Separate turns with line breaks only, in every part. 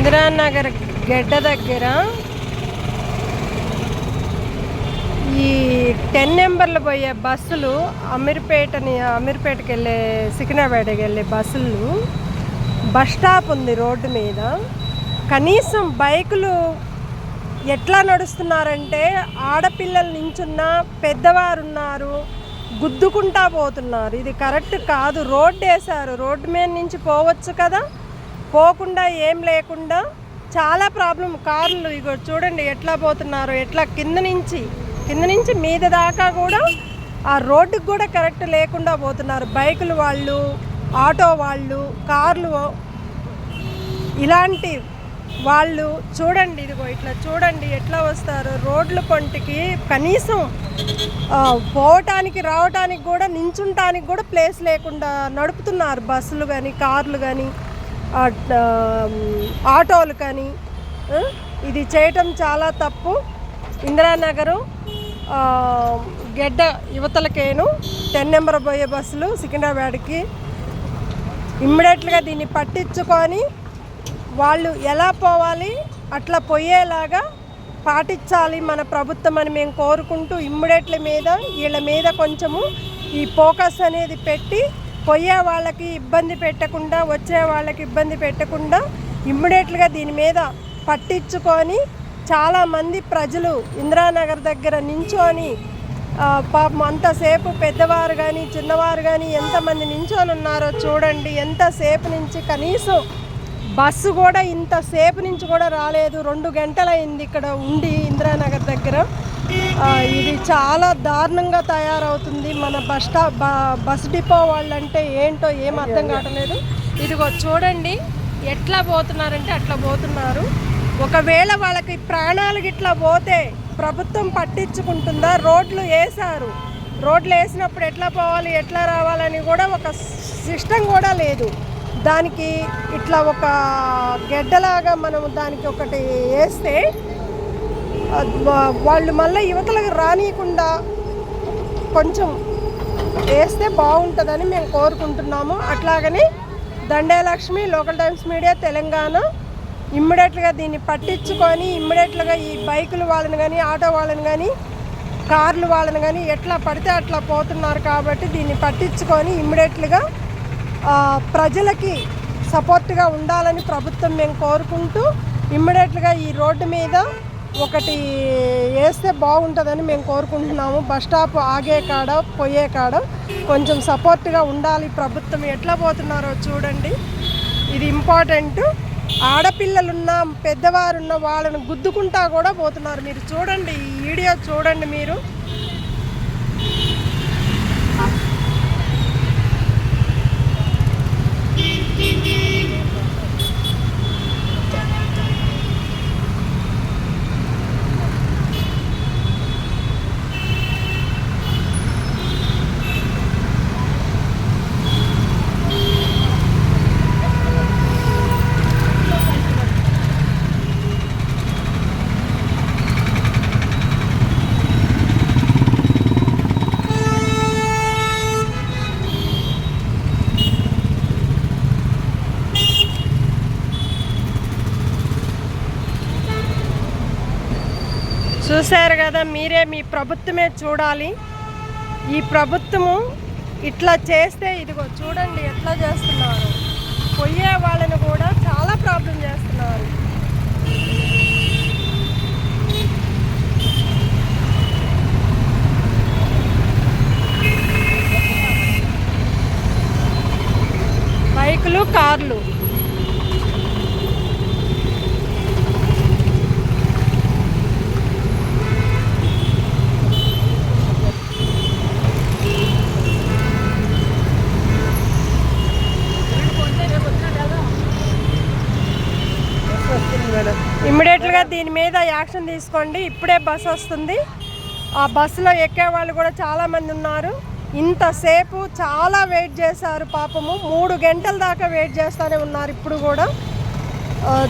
ఇందిరానగర్ గెడ్డ దగ్గర ఈ 10 నెంబర్లు పోయే బస్సులు అమీర్పేటకి వెళ్ళే సికింద్రాబాద్కి వెళ్ళే బస్సులు బస్ స్టాప్ ఉంది రోడ్డు మీద. కనీసం బైకులు ఎట్లా నడుస్తున్నారంటే ఆడపిల్లలు నించున్న పెద్దవారు ఉన్నారు, గుద్దుకుంటా పోతున్నారు. ఇది కరెక్ట్ కాదు. రోడ్డు వేశారు, రోడ్డు మీద నుంచి పోవచ్చు కదా, పోకుండా ఏం లేకుండా చాలా ప్రాబ్లం. కార్లు ఇగో చూడండి ఎట్లా పోతున్నారు, ఎట్లా కింద నుంచి మీద దాకా కూడా ఆ రోడ్డుకు కూడా కరెక్ట్ లేకుండా పోతున్నారు. బైకులు వాళ్ళు, ఆటో వాళ్ళు, కార్లు ఇలాంటి వాళ్ళు చూడండి, ఇదిగో ఇట్లా చూడండి ఎట్లా వస్తారు రోడ్ల కొంటికి. కనీసం పోవటానికి రావటానికి కూడా నించుంటానికి కూడా ప్లేస్ లేకుండా నడుపుతున్నారు బస్సులు కానీ, కార్లు కానీ, ఆటోలు కానీ. ఇది చేయటం చాలా తప్పు. ఇందిరానగరు గెడ్డ యువతలకేను 10 నెంబర్ పోయే బస్సులు సికింద్రాబాద్కి ఇమ్మీడియట్గా దీన్ని పట్టించుకొని వాళ్ళు ఎలా పోవాలి అట్లా పోయేలాగా పాటించాలి మన ప్రభుత్వం అని మేము కోరుకుంటూ, ఇమ్మీడియట్ల మీద వీళ్ళ మీద కొంచెము ఈ ఫోకస్ అనేది పెట్టి పోయే వాళ్ళకి ఇబ్బంది పెట్టకుండా, వచ్చే వాళ్ళకి ఇబ్బంది పెట్టకుండా ఇమ్మీడియట్గా దీని మీద పట్టించుకొని చాలామంది ప్రజలు ఇందిరానగర్ దగ్గర నించొని పాపం అంతసేపు పెద్దవారు కానీ చిన్నవారు కానీ ఎంతమంది నించొని ఉన్నారో చూడండి. ఎంతసేపు నుంచి కనీసం బస్సు కూడా ఇంతసేపు నుంచి కూడా రాలేదు. 2 గంటలైంది ఇక్కడ ఉండి ఇందిరానగర్ దగ్గర. ఇది చాలా దారుణంగా తయారవుతుంది. మన బస్ డిపో వాళ్ళంటే ఏంటో ఏం అర్థం కావట్లేదు. ఇదిగో చూడండి ఎట్లా పోతున్నారంటే అట్లా పోతున్నారు. ఒకవేళ వాళ్ళకి ప్రాణాలు గిట్లా పోతే ప్రభుత్వం పట్టించుకుంటుందా? రోడ్లు వేశారు, రోడ్లు వేసినప్పుడు ఎట్లా పోవాలి ఎట్లా రావాలని కూడా ఒక సిస్టమ్ కూడా లేదు. దానికి ఇట్లా ఒక గెడ్డలాగా మనం దానికి ఒకటి వేస్తే వాళ్ళు మళ్ళీ యువతలకు రానియకుండా కొంచెం వేస్తే బాగుంటుందని మేము కోరుకుంటున్నాము. అట్లాగని దండేలక్ష్మి, లోకల్ టైమ్స్ మీడియా, తెలంగాణ ఇమ్మీడియట్గా దీన్ని పట్టించుకొని ఇమ్మీడియట్గా ఈ బైకులు వాళ్ళని కానీ, ఆటో వాళ్ళని కానీ, కార్లు వాళ్ళని కానీ ఎట్లా పడితే అట్లా పోతున్నారు కాబట్టి దీన్ని పట్టించుకొని ఇమ్మీడియట్గా ప్రజలకి సపోర్ట్గా ఉండాలని ప్రభుత్వం మేము కోరుకుంటూ ఇమ్మీడియట్గా ఈ రోడ్డు మీద ఒకటి వేస్తే బాగుంటుందని మేము కోరుకుంటున్నాము. బస్ స్టాప్ ఆగే కాడ పోయే కాడ కొంచెం సపోర్ట్గా ఉండాలి ప్రభుత్వం. ఎట్లా పోతున్నారో చూడండి, ఇది ఇంపార్టెంట్. ఆడపిల్లలున్న పెద్దవారున్న వాళ్ళని గుద్దుకుంటా కూడా పోతున్నారు. మీరు చూడండి, ఈ వీడియో చూడండి మీరు. చూశారు కదా మీరే, మీ ప్రభుత్వమే చూడాలి. ఈ ప్రభుత్వము ఇట్లా చేస్తే ఇదిగో చూడండి ఎట్లా చేస్తున్నారు. పోయే వాళ్ళని కూడా చాలా ప్రాబ్లం చేస్తున్నారు. బైకులు, కార్లు ఇమ్మీడియట్గా దీని మీద యాక్షన్ తీసుకోండి. ఇప్పుడే బస్సు వస్తుంది. ఆ బస్సులో ఎక్కే వాళ్ళు కూడా చాలామంది ఉన్నారు. ఇంతసేపు చాలా వెయిట్ చేశారు పాపము. 3 గంటల దాకా వెయిట్ చేస్తూనే ఉన్నారు. ఇప్పుడు కూడా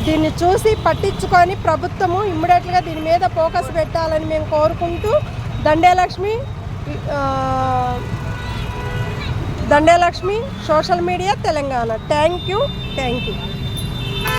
దీన్ని చూసి పట్టించుకొని ప్రభుత్వము ఇమ్మీడియట్గా దీని మీద ఫోకస్ పెట్టాలని మేము కోరుకుంటూ Dandelakshmi social media Telangana. Thank you.